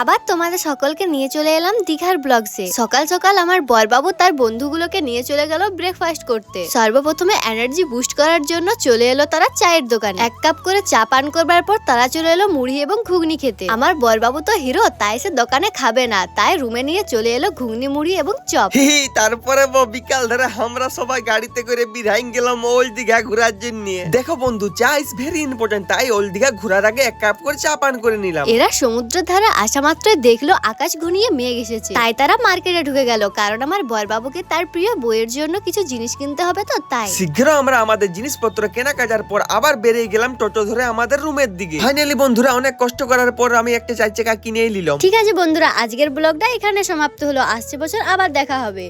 আবার তোমাদের সকলকে নিয়ে চলে এলাম দীঘার ব্লগসে। সকাল সকাল আমার বরবাবু তার বন্ধুগুলোকে নিয়ে চলে গেল ব্রেকফাস্ট করতে। সর্বপ্রথমে এনার্জি বুস্ট করার জন্য চলে এলো তারা চায়ের দোকানে। 1 কাপ করে চা পান করবার পর তারা চলে এলো মুড়ি এবং ঘুগনি খেতে। আমার বরবাবু তো হিরো, তাই সে দোকানে খাবে না, তাই রুমে নিয়ে চলে এলো ঘুগনি মুড়ি এবং চপ। তারপরে বিকাল ধরে আমরা সবাই গাড়িতে করে বিরাইন গেলাম ওল্ড দীঘা ঘোরার জন্য। দেখো বন্ধু, চা ইজ ভেরি ইম্পর্টেন্ট, তাই ওল্ড দীঘা ঘোরার আগে 1 কাপ করে চা পান করে নিলাম। এরা সমুদ্রের ধারে আসা মাত্রই দেখলো আকাশ ঘনিয়ে মেঘ এসেছে, তাই তারা মার্কেটে ঢুকে গেল, কারণ আমার বরবাবুকে তার প্রিয় বইয়ের জন্য কিছু জিনিস কিনতে হবে, তো তাই শীঘ্র আমরা আমাদের জিনিসপত্র কেনাকাটার পর আবার বেরিয়ে গেলাম টোটো ধরে আমাদের রুমের দিকে। ফাইনালি বন্ধুরা, অনেক কষ্ট করার পর আমি একটা 4 চাকা কিনে নিলাম। ঠিক আছে বন্ধুরা, আজকের ব্লগটা এখানে সমাপ্ত হলো। আসছে বছর আবার দেখা হবে।